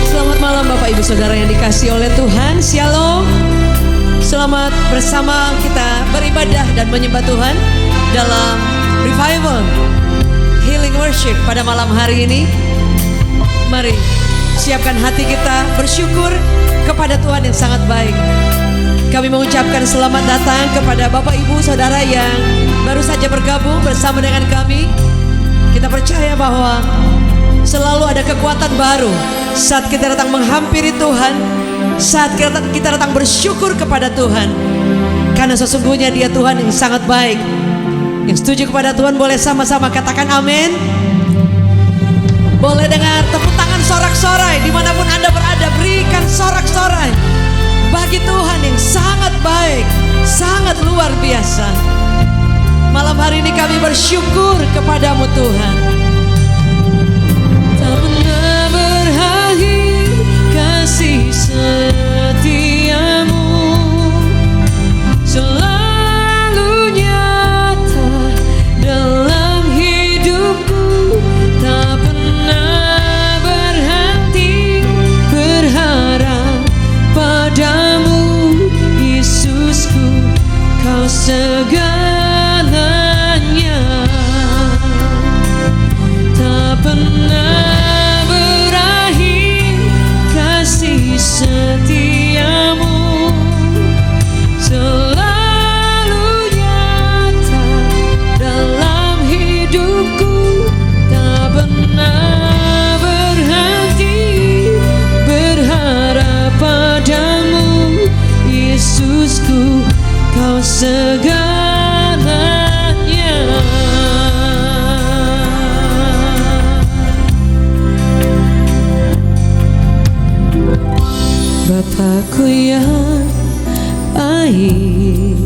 Selamat malam Bapak Ibu Saudara yang dikasihi oleh Tuhan. Shalom. Selamat bersama kita beribadah dan menyembah Tuhan dalam revival healing worship pada malam hari ini. Mari siapkan hati kita bersyukur kepada Tuhan yang sangat baik. Kami mengucapkan selamat datang kepada Bapak Ibu Saudara yang baru saja bergabung bersama dengan kami. Kita percaya bahwa selalu ada kekuatan baru saat kita datang menghampiri Tuhan, saat kita datang bersyukur kepada Tuhan. Karena sesungguhnya Dia Tuhan yang sangat baik. Yang setuju kepada Tuhan boleh sama-sama katakan amin. Boleh dengar tepuk tangan sorak-sorai dimanapun Anda berada. Berikan sorak-sorai bagi Tuhan yang sangat baik, sangat luar biasa. Malam hari ini kami bersyukur kepadamu Tuhan. Tak pernah berakhir kasih setiamu, selalu nyata dalam hidupku. Tak pernah berhenti berharap padamu Yesusku, kau segalanya. Tak pernah berakhir kasih setiamu, selalu nyata dalam hidupku. Tak pernah berhenti berharap padamu Yesusku, kau segalanya. Bapakku yang baik,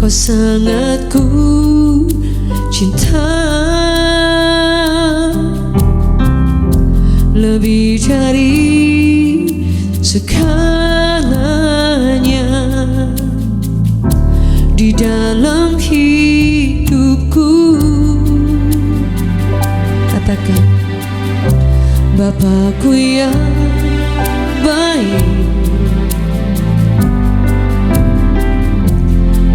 kau sangat ku cinta, lebih dari segalanya di dalam hidupku. Katakan, Bapakku yang baik,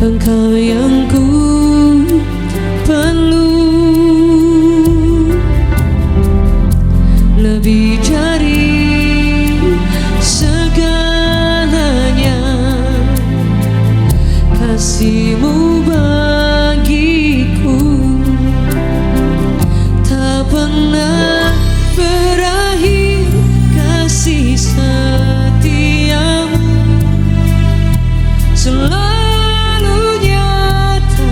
Engkau yang ku perlu, lebih dari segalanya. Kasih-Mu bagiku tak pernah berakhir, kasih setiamu selalu nyata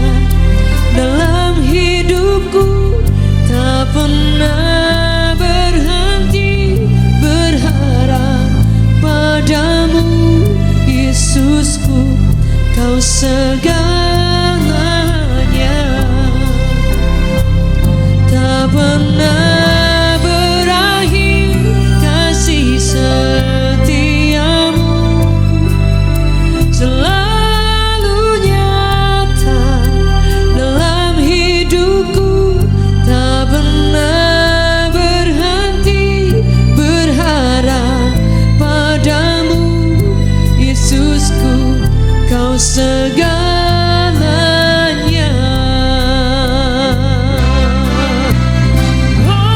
dalam hidupku. Tak pernah berhenti berharap padamu Yesusku, kau segalanya. Tak pernah berakhir kasih setiamu, selalu nyata dalam hidupku. Tak pernah berhenti berharap padamu Yesusku, kau segalanya. Oh,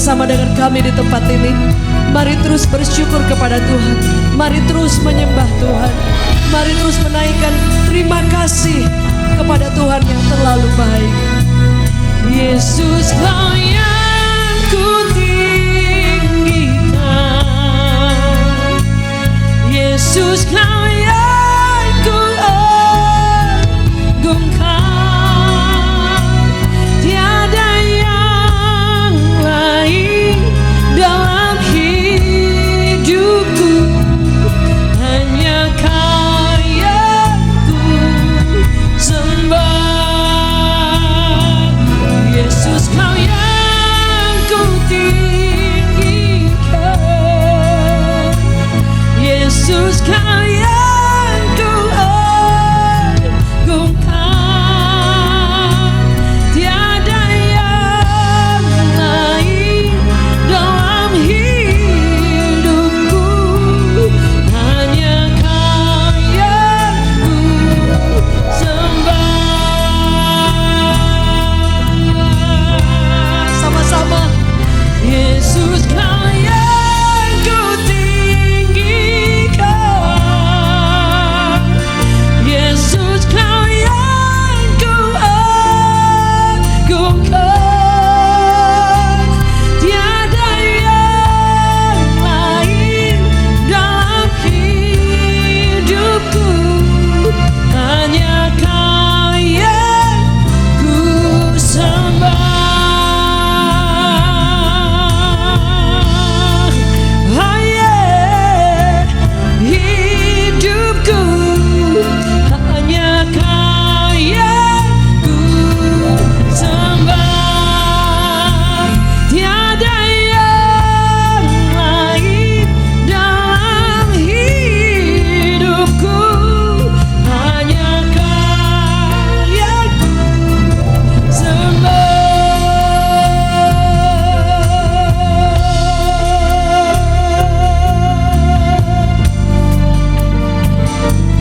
bersama dengan kami di tempat ini. Mari terus bersyukur kepada Tuhan. Mari terus menyembah Tuhan. Mari terus menaikkan terima kasih kepada Tuhan yang terlalu baik. Yesus, Kau yang kutinggikan. Yesus, Kau yang kuagungkan. Tiada yang lain dalam hidupku, hanya Kau yang ku sembah. Yesus, Kau yang kutinggikan. Yesus, Kau yang kuagungkan. Tiada yang lain dalam hidupku, hanya Kau yang ku sembah. Sama-sama. Yesus, Kau yang kutinggikan. Yesus, Kau yang kuagungkan. Tiada yang lain dalam hidupku, hanya Kau yang ku sembah. Hidupku hanya Kau yang ku sembah. Tiada yang lain dalam hidupku, hanya Kau yang ku sembah.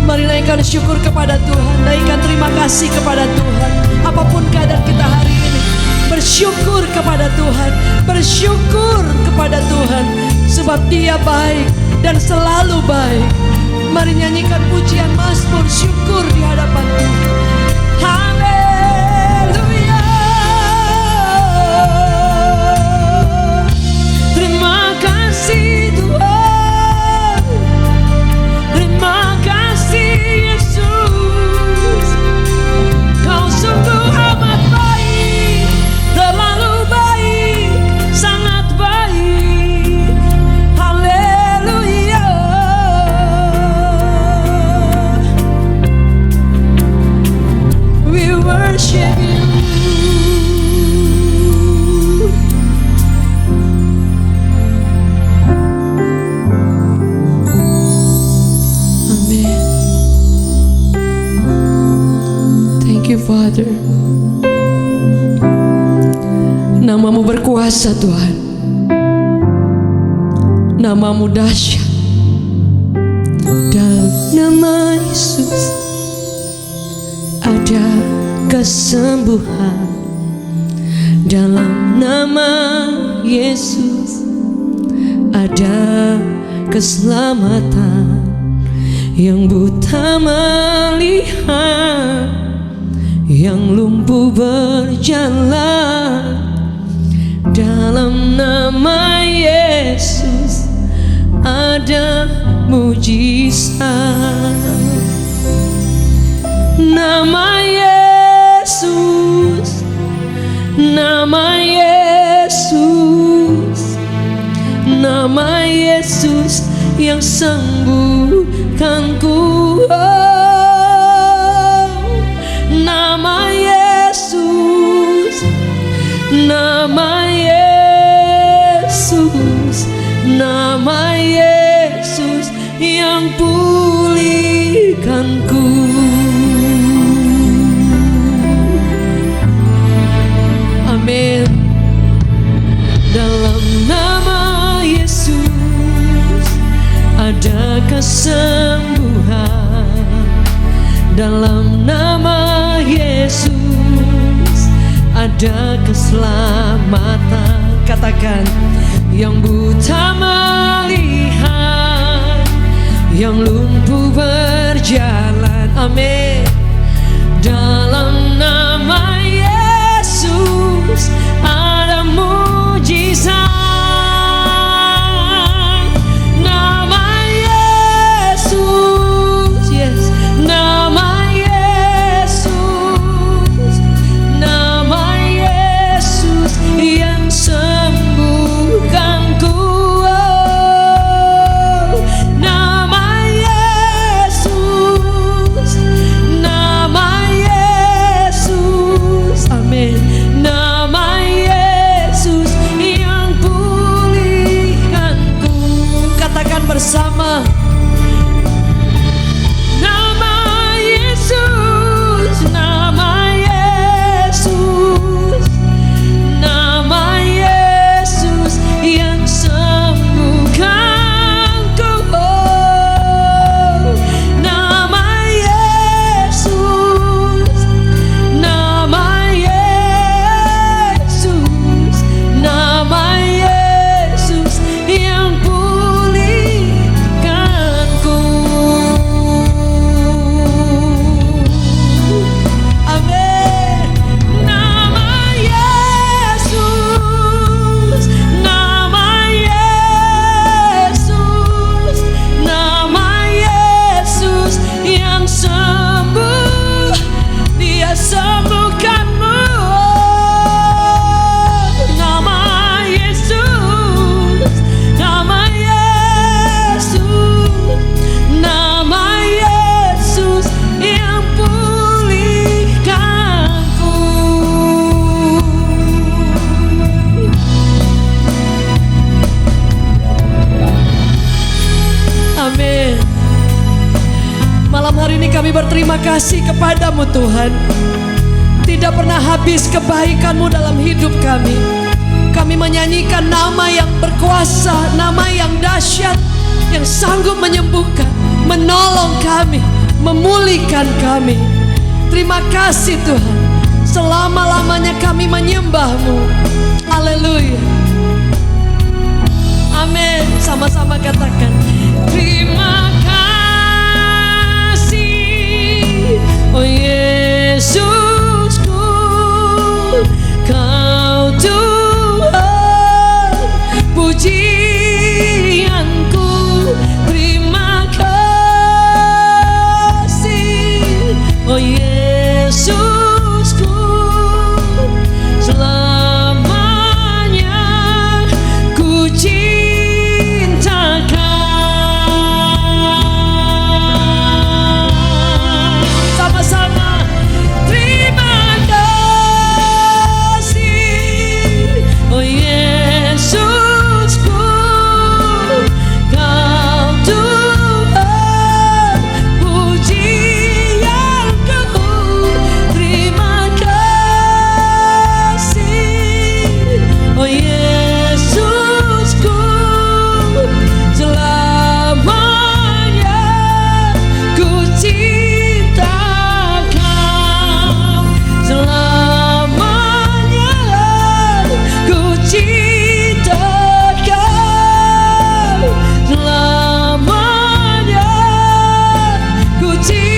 Mari naikkan syukur kepada Tuhan, naikkan terima kasih kepada Tuhan. Apapun keadaan kita hari ini, bersyukur kepada Tuhan, bersyukur kepada Tuhan, sebab Dia baik dan selalu baik. Mari nyanyikan pujian mazmur syukur di hadapan Tuhan. Haleluya. Terima kasih Tuhan. Terima kasih Yesus. Kau sungguh amat baik, terlalu baik, sangat baik. Haleluya. We worship You. Amen. Thank You, Father. Nama-Mu berkuasa Tuhan. Nama-Mu dahsyat. Dalam nama Yesus ada kesembuhan. Dalam nama Yesus ada keselamatan. Yang buta melihat, yang lumpuh berjalan. Dalam nama Yesus ada mujizat. Nama Yesus, nama Yesus, nama Yesus yang sembuhkanku. Oh, nama Yesus, nama Yesus, nama Yesus yang pulihkanku. Amin. Dalam nama Yesus ada kesembuhan. Dalam nama Yesus ada keselamatan. Katakan, yang buta melihat, yang lumpuh berjalan. Amin. Dalam nama Yesus ada mujizat. Nama Yesus, yes, nama Yesus, nama Yesus yang sembuhkanku. Nama Yesus, nama Yesus, amin. Nama Yesus yang pulihkanku. Katakan bersama. Nama Yesus, nama Yesus, nama Yesus yang sembuhkanku. Nama Yesus, nama Yesus, nama Yesus yang pulihkanku. Amin. Nama Yesus, nama Yesus, nama Yesus yang sembuh, Dia sembuhkanmu. Nama Yesus, nama Yesus, nama Yesus yang pulihkanku. Amin. Malam hari ini kami berterima kasih kepadamu Tuhan. Tidak pernah habis kebaikan-Mu dalam hidup kami. Kami menyanyikan nama yang berkuasa, nama yang dahsyat, yang sanggup menyembuhkan, menolong kami, memulihkan kami. Terima kasih Tuhan. Selama-lamanya kami menyembah-Mu. Haleluya. Amin. Sama-sama katakan, terima kasih, oh Yesusku, Kau Tuhan, pujianku. Terima kasih, oh Yesusku, selamanya ku cintakan. Sama-sama, terima kasih, oh Yesusku, Kau Tuhan, pujianku. Terima kasih, oh Yesusku, selamanya ku cintakan. Selamanya ku cintakan. Selamanya ku cintakan.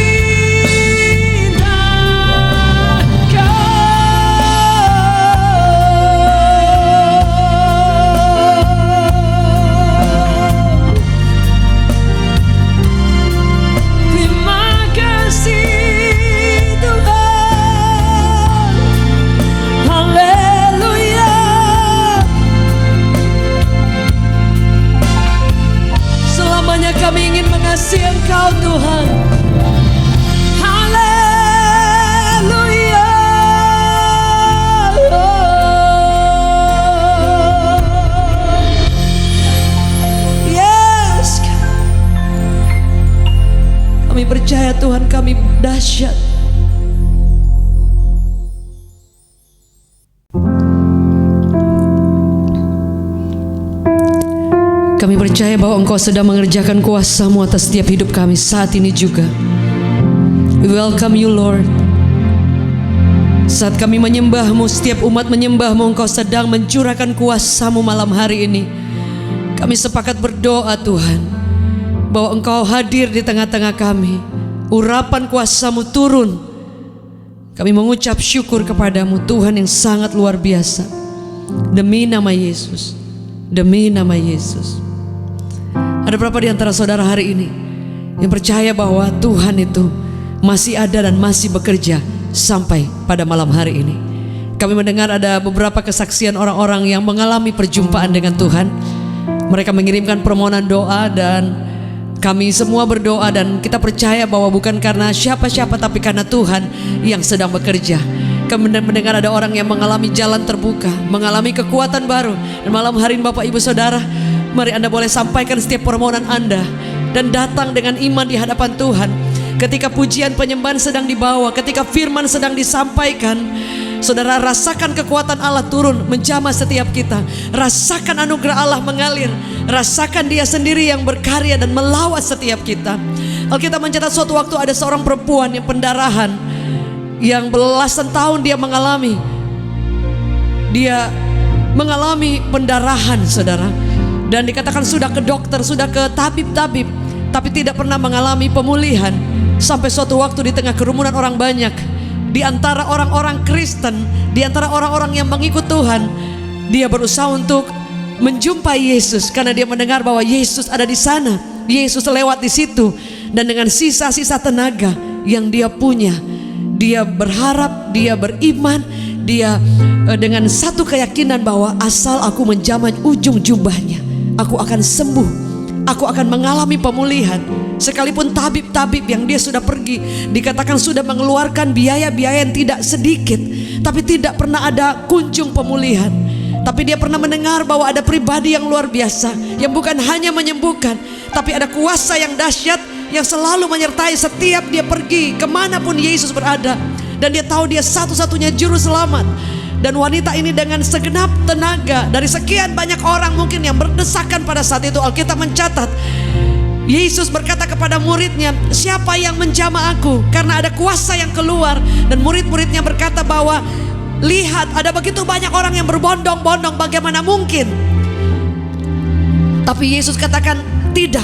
Terima kasih Tuhan. Haleluya. Selamanya kami ingin mengasihi Engkau Tuhan. Haleluya. Yes. Kami percaya Tuhan kami dahsyat. Kami percaya bahwa Engkau sedang mengerjakan kuasa-Mu atas setiap hidup kami saat ini juga. We welcome you Lord. Saat kami menyembah-Mu, setiap umat menyembah-Mu, Engkau sedang mencurahkan kuasa-Mu malam hari ini. Kami sepakat berdoa Tuhan, bahwa Engkau hadir di tengah-tengah kami. Urapan kuasa-Mu turun. Kami mengucap syukur kepada-Mu Tuhan yang sangat luar biasa. Demi nama Yesus, demi nama Yesus. Ada berapa di antara saudara hari ini yang percaya bahwa Tuhan itu masih ada dan masih bekerja sampai pada malam hari ini? Kami mendengar ada beberapa kesaksian orang-orang yang mengalami perjumpaan dengan Tuhan. Mereka mengirimkan permohonan doa dan kami semua berdoa, dan kita percaya bahwa bukan karena siapa-siapa tapi karena Tuhan yang sedang bekerja. Kami mendengar ada orang yang mengalami jalan terbuka, mengalami kekuatan baru. Dan malam hari ini Bapak Ibu Saudara, mari Anda boleh sampaikan setiap permohonan Anda dan datang dengan iman di hadapan Tuhan. Ketika pujian penyembahan sedang dibawa, ketika firman sedang disampaikan, saudara rasakan kekuatan Allah turun menjamah setiap kita. Rasakan anugerah Allah mengalir. Rasakan Dia sendiri yang berkarya dan melawat setiap kita. Alkitab mencatat suatu waktu ada seorang perempuan yang pendarahan, yang belasan tahun dia mengalami pendarahan, saudara. Dan dikatakan sudah ke dokter, sudah ke tabib-tabib, tapi tidak pernah mengalami pemulihan. Sampai suatu waktu di tengah kerumunan orang banyak, di antara orang-orang Kristen, di antara orang-orang yang mengikut Tuhan, dia berusaha untuk menjumpai Yesus karena dia mendengar bahwa Yesus ada di sana. Yesus lewat di situ, dan dengan sisa-sisa tenaga yang dia punya, dia berharap, dia beriman, dia dengan satu keyakinan bahwa asal aku menjamah ujung jubahnya, aku akan sembuh, aku akan mengalami pemulihan. Sekalipun tabib-tabib yang dia sudah pergi, dikatakan sudah mengeluarkan biaya-biaya yang tidak sedikit, tapi tidak pernah ada kunjung pemulihan. Tapi dia pernah mendengar bahwa ada pribadi yang luar biasa, yang bukan hanya menyembuhkan, tapi ada kuasa yang dahsyat yang selalu menyertai setiap dia pergi kemanapun Yesus berada. Dan dia tahu dia satu-satunya juru selamat. Dan wanita ini dengan segenap tenaga, dari sekian banyak orang mungkin yang berdesakan pada saat itu, Alkitab mencatat Yesus berkata kepada muridnya, siapa yang menjamah aku? Karena ada kuasa yang keluar. Dan murid-muridnya berkata bahwa lihat, ada begitu banyak orang yang berbondong-bondong, bagaimana mungkin? Tapi Yesus katakan tidak,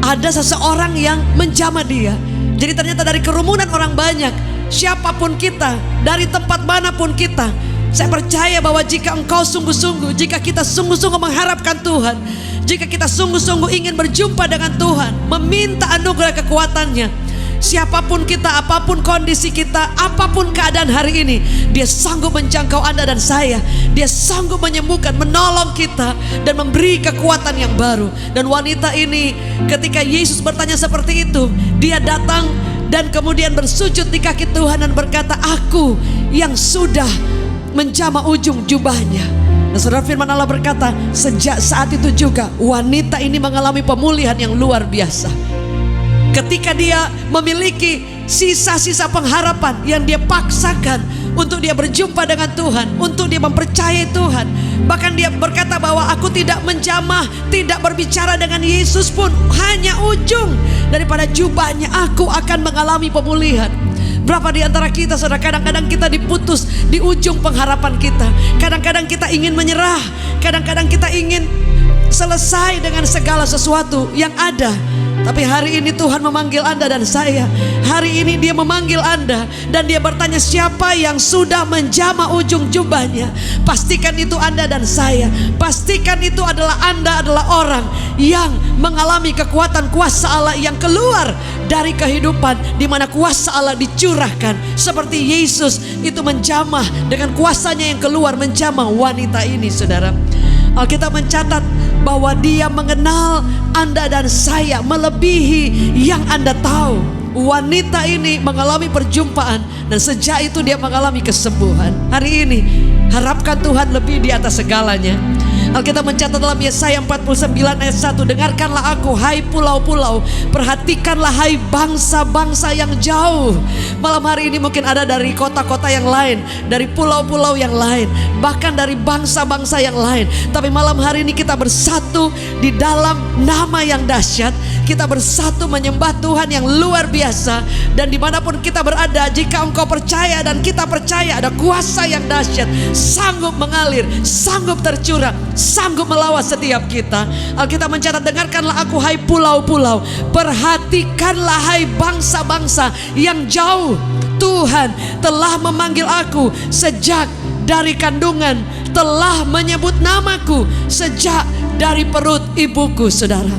ada seseorang yang menjamah dia. Jadi ternyata dari kerumunan orang banyak, siapapun kita, dari tempat manapun kita, saya percaya bahwa jika engkau sungguh-sungguh, jika kita sungguh-sungguh mengharapkan Tuhan, jika kita sungguh-sungguh ingin berjumpa dengan Tuhan, meminta anugerah kekuatannya, siapapun kita, apapun kondisi kita, apapun keadaan hari ini, Dia sanggup menjangkau Anda dan saya. Dia sanggup menyembuhkan, menolong kita, dan memberi kekuatan yang baru. Dan wanita ini ketika Yesus bertanya seperti itu, dia datang dan kemudian bersujud di kaki Tuhan dan berkata, aku yang sudah menjamah ujung jubahnya. Dan saudara, firman Allah berkata, sejak saat itu juga wanita ini mengalami pemulihan yang luar biasa. Ketika dia memiliki sisa-sisa pengharapan yang dia paksakan untuk dia berjumpa dengan Tuhan, untuk dia mempercayai Tuhan. Bahkan dia berkata bahwa aku tidak menjamah, tidak berbicara dengan Yesus pun, hanya ujung daripada jubahnya aku akan mengalami pemulihan. Berapa di antara kita, saudara, kadang-kadang kita diputus di ujung pengharapan kita. Kadang-kadang kita ingin menyerah, kadang-kadang kita ingin selesai dengan segala sesuatu yang ada. Tapi hari ini Tuhan memanggil Anda dan saya. Hari ini Dia memanggil Anda dan Dia bertanya, siapa yang sudah menjamah ujung jubahnya? Pastikan itu Anda dan saya. Pastikan itu adalah Anda, adalah orang yang mengalami kekuatan kuasa Allah yang keluar dari kehidupan, di mana kuasa Allah dicurahkan. Seperti Yesus itu menjamah, dengan kuasanya yang keluar menjamah wanita ini, saudara. Alkitab mencatat bahwa Dia mengenal Anda dan saya melebihi yang Anda tahu. Wanita ini mengalami perjumpaan, dan sejak itu dia mengalami kesembuhan. Hari ini harapkan Tuhan lebih di atas segalanya. Alkitab mencatat dalam Yesaya 49 ayat 1, dengarkanlah aku hai pulau-pulau, perhatikanlah hai bangsa-bangsa yang jauh. Malam hari ini mungkin ada dari kota-kota yang lain, dari pulau-pulau yang lain, bahkan dari bangsa-bangsa yang lain. Tapi malam hari ini kita bersatu di dalam nama yang dahsyat. kita bersatu menyembah Tuhan yang luar biasa. Dan dimanapun kita berada, jika engkau percaya dan kita percaya, ada kuasa yang dahsyat, sanggup mengalir, sanggup tercurah, sanggup melawan setiap kita. Alkitab mencatat, dengarkanlah aku hai pulau-pulau, perhatikanlah hai bangsa-bangsa yang jauh. Tuhan telah memanggil aku sejak dari kandungan, telah menyebut namaku sejak dari perut ibuku. Saudara,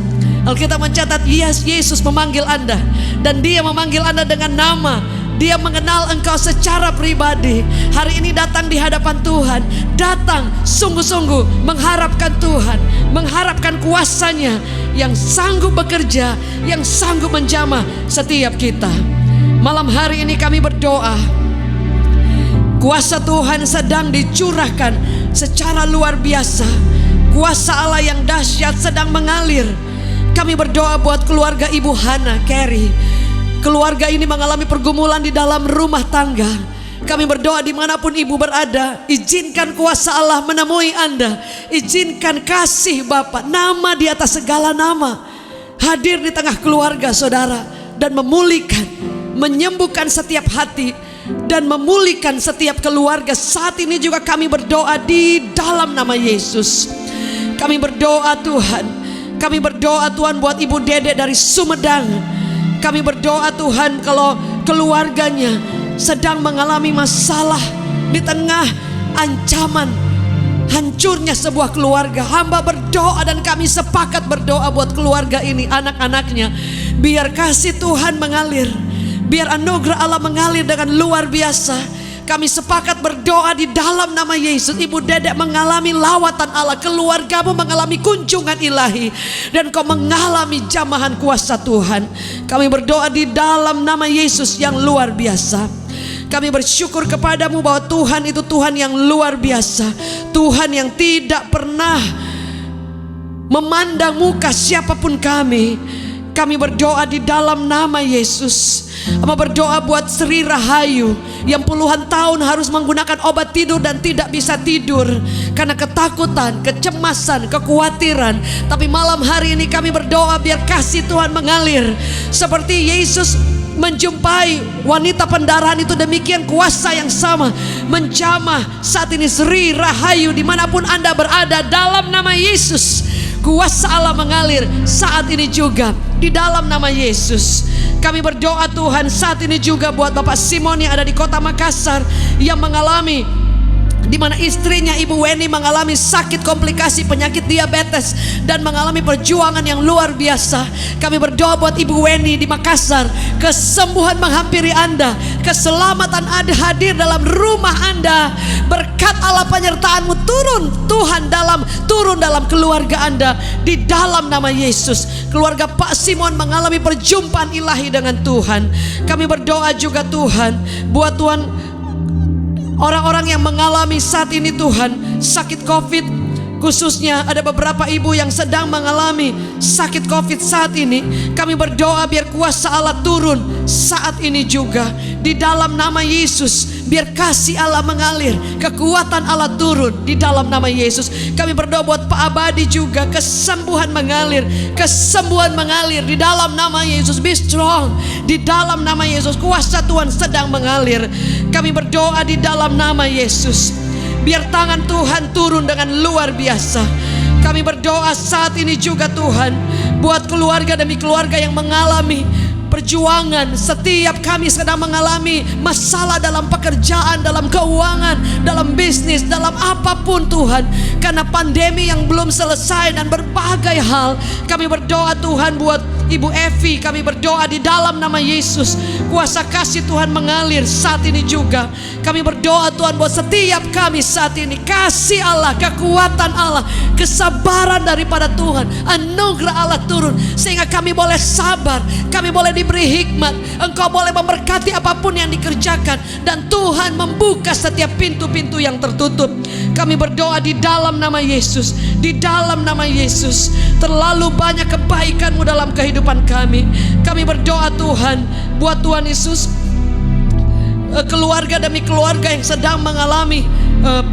Alkitab mencatat Yesus memanggil Anda, dan Dia memanggil Anda dengan nama. Dia mengenal engkau secara pribadi. Hari ini datang di hadapan Tuhan, datang sungguh-sungguh mengharapkan Tuhan, mengharapkan kuasa-Nya yang sanggup bekerja, yang sanggup menjamah setiap kita. Malam hari ini kami berdoa, kuasa Tuhan sedang dicurahkan secara luar biasa. Kuasa Allah yang dahsyat sedang mengalir. Kami berdoa buat keluarga Ibu Hana Carey. Keluarga ini mengalami pergumulan di dalam rumah tangga. Kami berdoa dimanapun ibu berada, izinkan kuasa Allah menemui Anda. Izinkan kasih Bapa, nama di atas segala nama, hadir di tengah keluarga saudara, dan memulihkan, menyembuhkan setiap hati, dan memulihkan setiap keluarga. Saat ini juga kami berdoa di dalam nama Yesus. Kami berdoa Tuhan, kami berdoa Tuhan buat Ibu Dedek dari Sumedang. Kami berdoa Tuhan, kalau keluarganya sedang mengalami masalah di tengah ancaman hancurnya sebuah keluarga, hamba berdoa dan kami sepakat berdoa buat keluarga ini, anak-anaknya. Biar kasih Tuhan mengalir, biar anugerah Allah mengalir dengan luar biasa. Kami sepakat berdoa di dalam nama Yesus. Ibu Dedek mengalami lawatan Allah, keluargamu mengalami kunjungan ilahi, dan kau mengalami jamahan kuasa Tuhan. Kami berdoa di dalam nama Yesus yang luar biasa. Kami bersyukur kepadamu bahwa Tuhan itu Tuhan yang luar biasa, Tuhan yang tidak pernah memandang muka siapapun kami. Kami berdoa di dalam nama Yesus. Ama berdoa buat Sri Rahayu yang puluhan tahun harus menggunakan obat tidur dan tidak bisa tidur karena ketakutan, kecemasan, kekhawatiran. Tapi malam hari ini kami berdoa biar kasih Tuhan mengalir. Seperti Yesus menjumpai wanita pendarahan itu, demikian kuasa yang sama menjamah saat ini Sri Rahayu dimanapun Anda berada. Dalam nama Yesus, kuasa Allah mengalir saat ini juga di dalam nama Yesus. Kami berdoa Tuhan saat ini juga buat Bapak Simon yang ada di kota Makassar, yang mengalami, di mana istrinya Ibu Weni mengalami sakit komplikasi penyakit diabetes dan mengalami perjuangan yang luar biasa. Kami berdoa buat Ibu Weni di Makassar, kesembuhan menghampiri Anda, keselamatan ada hadir dalam rumah Anda. Berkat Allah penyertaan-Mu turun Tuhan, turun dalam keluarga Anda di dalam nama Yesus. Keluarga Pak Simon mengalami perjumpaan ilahi dengan Tuhan. Kami berdoa juga Tuhan buat Tuhan orang-orang yang mengalami saat ini Tuhan sakit COVID, khususnya ada beberapa ibu yang sedang mengalami sakit COVID saat ini. Kami berdoa biar kuasa Allah turun saat ini juga di dalam nama Yesus. Biar kasih Allah mengalir, kekuatan Allah turun di dalam nama Yesus. Kami berdoa buat Pak Abadi juga, kesembuhan mengalir, kesembuhan mengalir di dalam nama Yesus. Be strong di dalam nama Yesus. Kuasa Tuhan sedang mengalir. Kami berdoa di dalam nama Yesus, biar tangan Tuhan turun dengan luar biasa. Kami berdoa saat ini juga Tuhan buat keluarga demi keluarga yang mengalami perjuangan. Setiap kami sedang mengalami masalah dalam pekerjaan, dalam keuangan, dalam bisnis, dalam apapun Tuhan, karena pandemi yang belum selesai dan berbagai hal. Kami berdoa Tuhan buat Ibu Evi. Kami berdoa di dalam nama Yesus, kuasa kasih Tuhan mengalir saat ini juga. Kami berdoa Tuhan buat setiap kami saat ini, kasih Allah, kekuatan Allah, kesabaran daripada Tuhan, anugerah Allah turun sehingga kami boleh sabar, kami boleh diberi hikmat. Engkau boleh memberkati apapun yang dikerjakan, dan Tuhan membuka setiap pintu-pintu yang tertutup. Kami berdoa di dalam nama Yesus, di dalam nama Yesus. Terlalu banyak kebaikan-Mu dalam kehidupan kami. Kami berdoa Tuhan buat Tuhan Yesus, keluarga demi keluarga yang sedang mengalami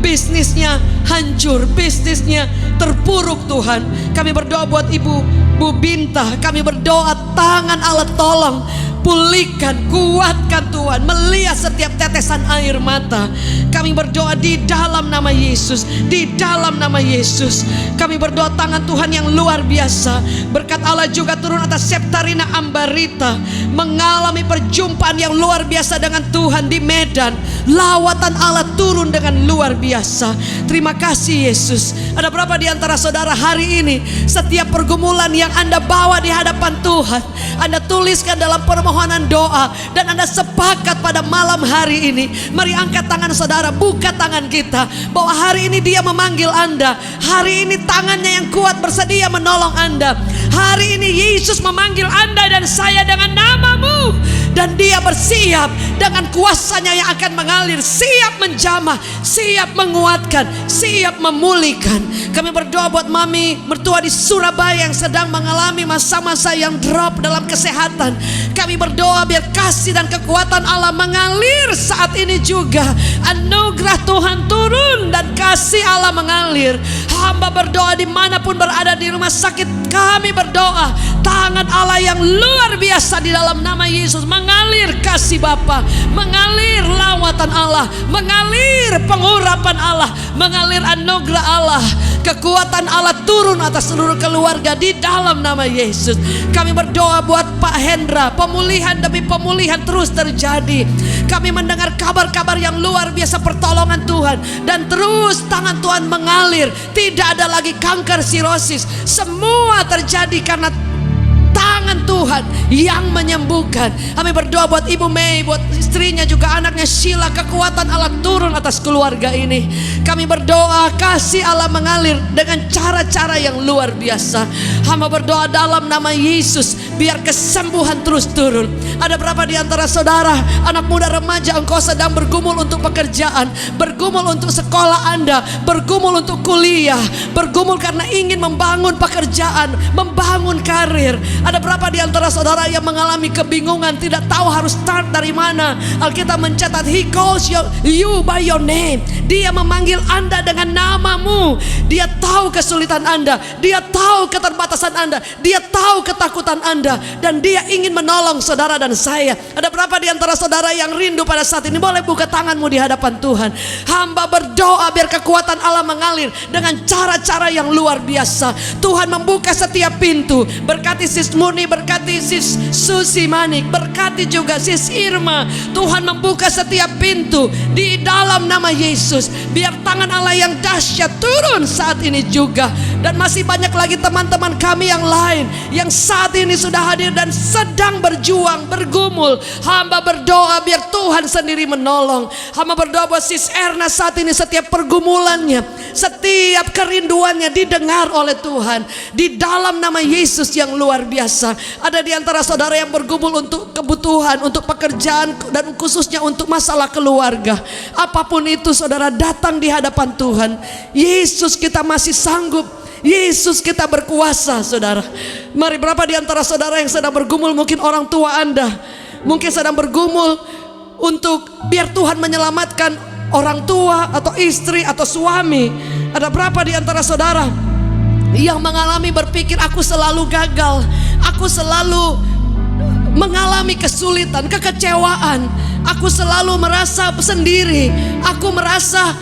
bisnisnya hancur, bisnisnya terpuruk Tuhan. Kami berdoa buat Ibu Bu Binta, kami berdoa tangan Allah tolong pulihkan, kuatkan Tuhan, melihat setiap tetesan air mata. Kami berdoa di dalam nama Yesus, di dalam nama Yesus. Kami berdoa tangan Tuhan yang luar biasa. Berkat Allah juga turun atas Septarina Ambarita, mengalami perjumpaan yang luar biasa dengan Tuhan di Medan. Lawatan Allah turun dengan luar biasa. Terima kasih Yesus. Ada berapa di antara saudara hari ini, setiap pergumulan yang Anda bawa di hadapan Tuhan, Anda tuliskan dalam permohonan doa, dan Anda sepakat pada malam hari ini. Mari angkat tangan saudara, buka tangan kita, bahwa hari ini Dia memanggil Anda. Hari ini tangannya yang kuat bersedia menolong Anda. Hari ini Yesus memanggil Anda dan saya dengan namamu, dan Dia bersiap dengan kuasanya yang akan mengalir, siap menjamah, siap menguatkan, siap memulihkan. Kami berdoa buat mami mertua di Surabaya yang sedang mengalami masa-masa yang drop dalam kesehatan. Kami berdoa biar kasih dan kekuatan Allah mengalir saat ini juga. Anugerah Tuhan turun dan kasih Allah mengalir. Hamba berdoa dimanapun berada di rumah sakit, kami berdoa tangan Allah yang luar biasa di dalam nama Yesus mengalir kasih Bapa, mengalir lawatan Allah, mengalir pengurapan Allah, mengalir anugerah Allah. Kekuatan Allah turun atas seluruh keluarga di dalam nama Yesus. Kami berdoa buat Pak Hendra, pemulihan demi pemulihan terus terjadi. Kami mendengar kabar-kabar yang luar biasa pertolongan Tuhan, dan terus tangan Tuhan mengalir. Tidak ada lagi kanker, sirosis. Semua terjadi karena tangan Tuhan yang menyembuhkan. Kami berdoa buat Ibu Mei, buat istrinya juga anaknya Sheila. Kekuatan Allah turun atas keluarga ini. Kami berdoa kasih Allah mengalir dengan cara-cara yang luar biasa. Hamba berdoa dalam nama Yesus, biar kesembuhan terus turun. Ada berapa di antara saudara, anak muda remaja, engkau sedang bergumul untuk pekerjaan, bergumul untuk sekolah Anda, bergumul untuk kuliah, bergumul karena ingin membangun pekerjaan, membangun karir. Ada berapa di antara saudara yang mengalami kebingungan, tidak tahu harus start dari mana? Alkitab mencatat, He calls you by your name. Dia memanggil Anda dengan namamu. Dia tahu kesulitan Anda, Dia tahu keterbatasan Anda, Dia tahu ketakutan Anda, dan Dia ingin menolong saudara dan saya. Ada berapa di antara saudara yang rindu pada saat ini? Boleh buka tanganmu di hadapan Tuhan. Hamba berdoa biar kekuatan Allah mengalir dengan cara-cara yang luar biasa. Tuhan membuka setiap pintu. Berkati Sis Murni, berkati Sis Susi Manik, berkati juga Sis Irma. Tuhan membuka setiap pintu di dalam nama Yesus. Biar tangan Allah yang dahsyat turun saat ini juga. Dan masih banyak lagi teman-teman kami yang lain yang saat ini sudah hadir dan sedang berjuang, bergumul. Hamba berdoa biar Tuhan sendiri menolong. Hamba berdoa buat Sis Erna saat ini, setiap pergumulannya, setiap kerinduannya didengar oleh Tuhan di dalam nama Yesus yang luar biasa. Ada di antara saudara yang bergumul untuk kebutuhan, untuk pekerjaan, dan khususnya untuk masalah keluarga. Apapun itu saudara, datang di hadapan Tuhan. Yesus kita masih sanggup, Yesus kita berkuasa saudara. Mari, berapa di antara saudara yang sedang bergumul, mungkin orang tua Anda mungkin sedang bergumul untuk biar Tuhan menyelamatkan orang tua atau istri atau suami. Ada berapa di antara saudara yang mengalami berpikir, aku selalu gagal, aku selalu mengalami kesulitan, kekecewaan, aku selalu merasa sendiri, aku merasa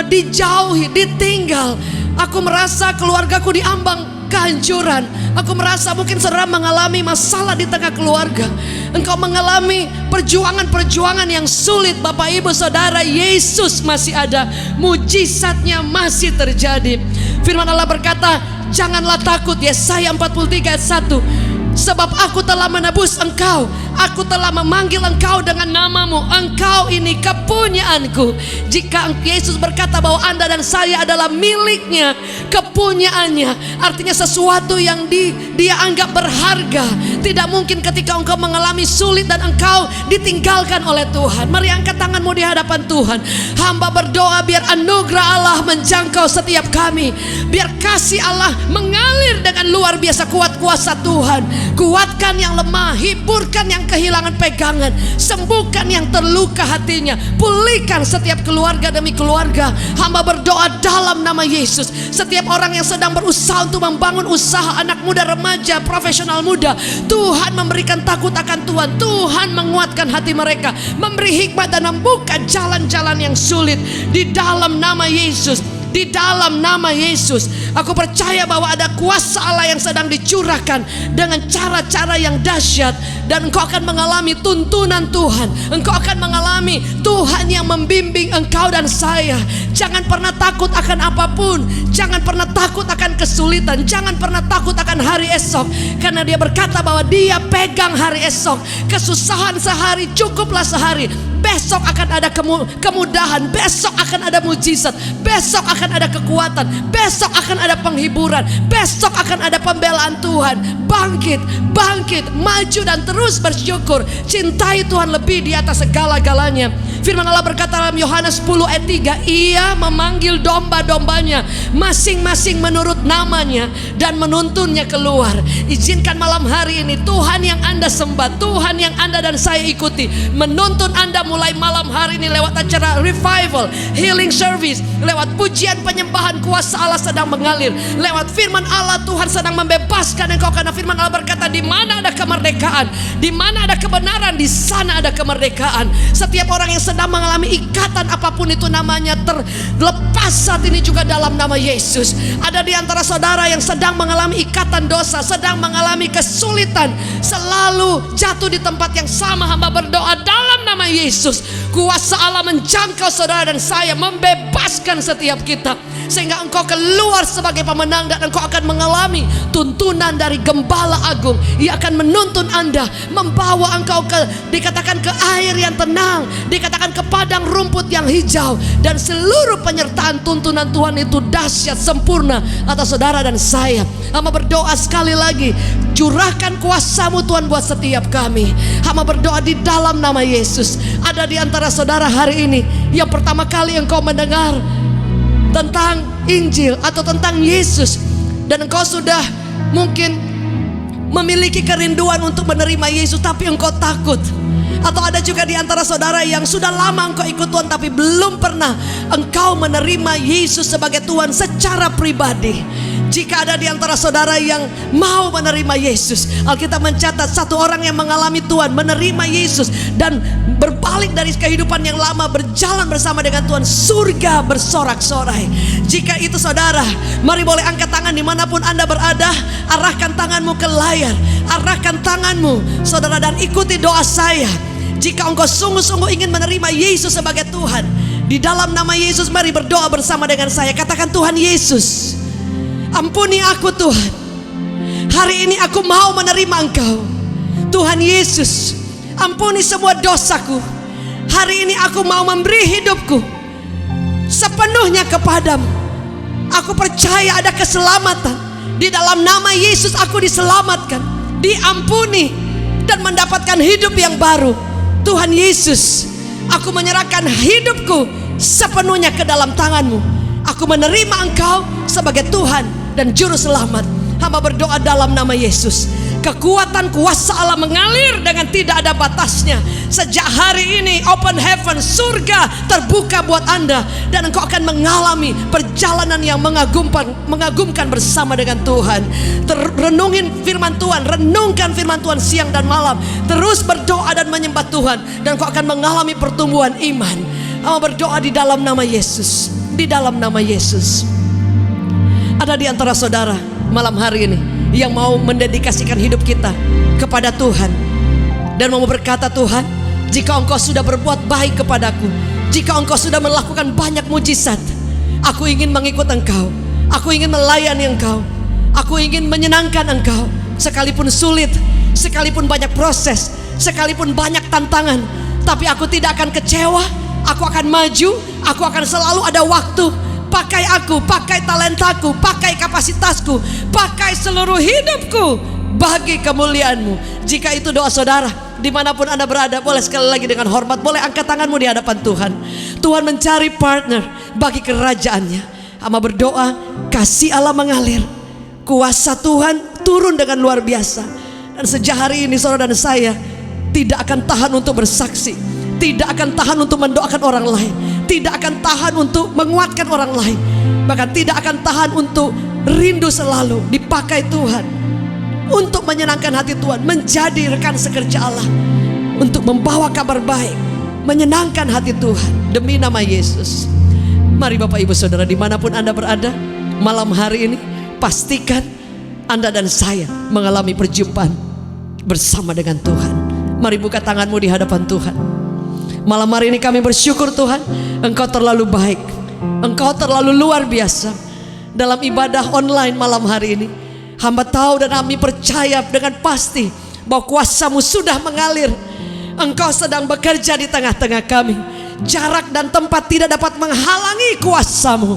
dijauhi, ditinggal, aku merasa keluargaku diambang kehancuran, aku merasa mungkin saudara mengalami masalah di tengah keluarga. Engkau mengalami perjuangan-perjuangan yang sulit. Bapak Ibu Saudara, Yesus masih ada, mujizatnya masih terjadi. Firman Allah berkata, janganlah takut, Yesaya 43 ayat 1. Sebab aku telah menebus engkau, aku telah memanggil engkau dengan namamu, engkau ini kepunyaanku. Jika Yesus berkata bahwa Anda dan saya adalah miliknya, kepunyaannya, artinya sesuatu yang dia anggap berharga. Tidak mungkin ketika engkau mengalami sulit dan engkau ditinggalkan oleh Tuhan. Mari angkat tanganmu di hadapan Tuhan. Hamba berdoa biar anugerah Allah menjangkau setiap kami, biar kasih Allah mengalir dengan luar biasa kuat kuasa Tuhan. Kuatkan yang lemah, hiburkan yang kehilangan pegangan, sembuhkan yang terluka hatinya, pulihkan setiap keluarga demi keluarga. Hamba berdoa dalam nama Yesus, setiap orang yang sedang berusaha untuk membangun usaha, anak muda, remaja, profesional muda, Tuhan memberikan takut akan Tuhan. Tuhan menguatkan hati mereka, memberi hikmat dan membuka jalan-jalan yang sulit di dalam nama Yesus. Di dalam nama Yesus, aku percaya bahwa ada kuasa Allah yang sedang dicurahkan dengan cara-cara yang dahsyat, dan engkau akan mengalami tuntunan Tuhan. Engkau akan mengalami Tuhan yang membimbing engkau dan saya. Jangan pernah takut akan apapun. Jangan pernah takut akan kesulitan. Jangan pernah takut akan hari esok, karena Dia berkata bahwa Dia pegang hari esok. Kesusahan sehari cukuplah sehari. Besok akan ada kemudahan, besok akan ada mujizat, besok akan ada kekuatan, besok akan ada penghiburan, besok akan ada pembelaan Tuhan. Bangkit, bangkit, maju dan terus bersyukur. Cintai Tuhan lebih di atas segala-galanya. Firman Allah berkata dalam Yohanes 10 ayat 3, Ia memanggil domba-dombanya masing-masing menurut namanya dan menuntunnya keluar. Izinkan malam hari ini Tuhan yang Anda sembah, Tuhan yang Anda dan saya ikuti, menuntun Anda mulai malam hari ini lewat acara revival, healing service, lewat pujian penyembahan. Kuasa Allah sedang mengalir, lewat firman Allah Tuhan sedang membebaskan engkau, karena firman Allah berkata, di mana ada kemerdekaan, di mana ada kebenaran, di sana ada kemerdekaan. Setiap orang yang sedang mengalami ikatan apapun itu namanya terlepas saat ini juga dalam nama Yesus. Ada di antara saudara yang sedang mengalami ikatan dosa, sedang mengalami kesulitan, selalu jatuh di tempat yang sama. Hamba berdoa dalam nama Yesus, kuasa Allah menjangkau saudara dan saya, membebaskan setiap kita, sehingga engkau keluar sebagai pemenang, dan engkau akan mengalami tuntunan dari Gembala Agung. Ia akan menuntun Anda, membawa engkau dikatakan ke air yang tenang, dikatakan ke padang rumput yang hijau, dan seluruh penyertaan tuntunan Tuhan itu dahsyat sempurna atas saudara dan saya. Hamba berdoa sekali lagi, curahkan kuasa-Mu Tuhan buat setiap kami. Hamba berdoa di dalam nama Yesus. Ada di antara saudara hari ini yang pertama kali engkau mendengar tentang Injil atau tentang Yesus, dan engkau sudah mungkin memiliki kerinduan untuk menerima Yesus, tapi engkau takut. Atau ada juga di antara saudara yang sudah lama engkau ikut Tuhan, tapi belum pernah engkau menerima Yesus sebagai Tuhan secara pribadi. Jika ada di antara saudara yang mau menerima Yesus, Alkitab mencatat satu orang yang mengalami Tuhan, menerima Yesus, dan berbalik dari kehidupan yang lama, berjalan bersama dengan Tuhan, surga bersorak-sorai. Jika itu saudara, mari boleh angkat tangan dimanapun Anda berada. Arahkan tanganmu ke layar, arahkan tanganmu saudara, dan ikuti doa saya. Jika engkau sungguh-sungguh ingin menerima Yesus sebagai Tuhan, di dalam nama Yesus mari berdoa bersama dengan saya. Katakan, Tuhan Yesus, ampuni aku Tuhan. Hari ini aku mau menerima Engkau. Tuhan Yesus, ampuni semua dosaku. Hari ini aku mau memberi hidupku sepenuhnya kepadamu. Aku percaya ada keselamatan. Di dalam nama Yesus aku diselamatkan, diampuni, dan mendapatkan hidup yang baru. Tuhan Yesus, aku menyerahkan hidupku sepenuhnya ke dalam tangan-Mu. Aku menerima Engkau sebagai Tuhan dan Juru Selamat. Hamba berdoa dalam nama Yesus. Kekuatan kuasa Allah mengalir dengan tidak ada batasnya. Sejak hari ini open heaven, surga terbuka buat Anda, dan engkau akan mengalami perjalanan yang mengagumkan bersama dengan Tuhan. Renungin firman Tuhan, renungkan firman Tuhan siang dan malam. Terus berdoa dan menyembah Tuhan, dan engkau akan mengalami pertumbuhan iman. Hamba berdoa di dalam nama Yesus. Di dalam nama Yesus. Ada di antara saudara malam hari ini yang mau mendedikasikan hidup kita kepada Tuhan, dan mau berkata, Tuhan, jika Engkau sudah berbuat baik kepadaku, jika Engkau sudah melakukan banyak mujizat, aku ingin mengikut Engkau, aku ingin melayani Engkau, aku ingin menyenangkan Engkau. Sekalipun sulit, sekalipun banyak proses, sekalipun banyak tantangan, tapi aku tidak akan kecewa. Aku akan maju, aku akan selalu ada waktu. Pakai aku, pakai talentaku, pakai kapasitasku, pakai seluruh hidupku bagi kemuliaan-Mu. Jika itu doa saudara, dimanapun Anda berada, boleh sekali lagi dengan hormat, boleh angkat tanganmu di hadapan Tuhan. Tuhan mencari partner bagi kerajaannya. Hamba berdoa, kasih Allah mengalir, kuasa Tuhan turun dengan luar biasa. Dan sejak hari ini saudara dan saya tidak akan tahan untuk bersaksi, tidak akan tahan untuk mendoakan orang lain, tidak akan tahan untuk menguatkan orang lain, bahkan tidak akan tahan untuk rindu selalu dipakai Tuhan untuk menyenangkan hati Tuhan, menjadi rekan sekerja Allah, untuk membawa kabar baik, menyenangkan hati Tuhan demi nama Yesus. Mari Bapak Ibu Saudara, dimanapun Anda berada malam hari ini, pastikan Anda dan saya mengalami perjumpaan bersama dengan Tuhan. Mari buka tanganmu di hadapan Tuhan. Malam hari ini kami bersyukur Tuhan, Engkau terlalu baik, Engkau terlalu luar biasa. Dalam ibadah online malam hari ini, hamba tahu dan kami percaya dengan pasti bahwa kuasa-Mu sudah mengalir. Engkau sedang bekerja di tengah-tengah kami. Jarak dan tempat tidak dapat menghalangi kuasa-Mu.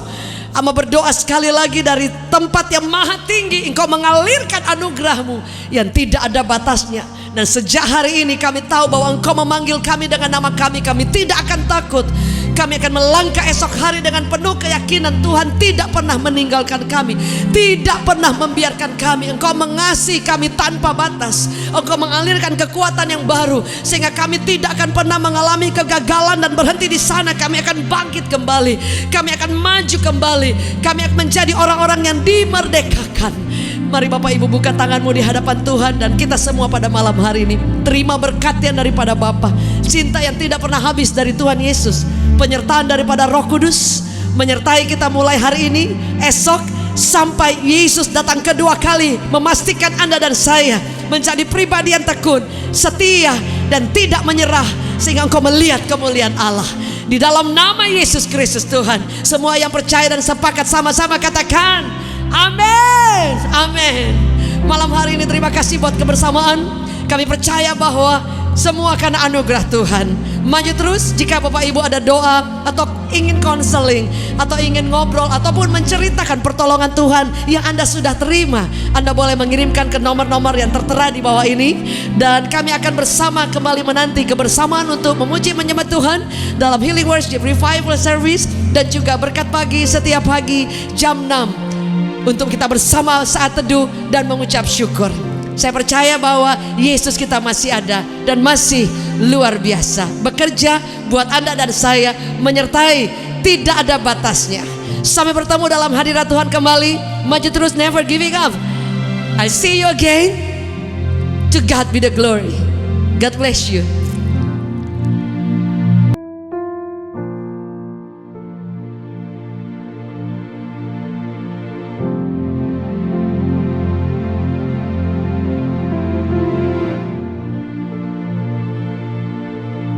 Hamba berdoa sekali lagi, dari tempat yang maha tinggi Engkau mengalirkan anugerah-Mu yang tidak ada batasnya. Dan sejak hari ini kami tahu bahwa Engkau memanggil kami dengan nama kami. Kami tidak akan takut. Kami akan melangkah esok hari dengan penuh keyakinan Tuhan tidak pernah meninggalkan kami, tidak pernah membiarkan kami. Engkau mengasihi kami tanpa batas. Engkau mengalirkan kekuatan yang baru sehingga kami tidak akan pernah mengalami kegagalan dan berhenti di sana. Kami akan bangkit kembali, kami akan maju kembali, kami akan menjadi orang-orang yang dimerdekakan. Mari Bapak Ibu buka tanganmu di hadapan Tuhan, dan kita semua pada malam hari ini terima berkat yang daripada Bapa, cinta yang tidak pernah habis dari Tuhan Yesus, penyertaan daripada Roh Kudus menyertai kita mulai hari ini, esok, sampai Yesus datang kedua kali, memastikan Anda dan saya menjadi pribadi yang tekun, setia, dan tidak menyerah, sehingga engkau melihat kemuliaan Allah. Di dalam nama Yesus Kristus Tuhan, semua yang percaya dan sepakat sama-sama katakan amin, amin. Malam hari ini terima kasih buat kebersamaan. Kami percaya bahwa semua karena anugerah Tuhan. Maju terus. Jika Bapak Ibu ada doa atau ingin konseling atau ingin ngobrol ataupun menceritakan pertolongan Tuhan yang Anda sudah terima, Anda boleh mengirimkan ke nomor-nomor yang tertera di bawah ini, dan kami akan bersama kembali menanti kebersamaan untuk memuji menyembah Tuhan dalam Healing Worship Revival Service, dan juga berkat pagi setiap pagi jam 6 untuk kita bersama saat teduh dan mengucap syukur. Saya percaya bahwa Yesus kita masih ada dan masih luar biasa, bekerja buat Anda dan saya, menyertai, tidak ada batasnya. Sampai bertemu dalam hadirat Tuhan kembali. Maju terus, never giving up. I see you again. To God be the glory. God bless you.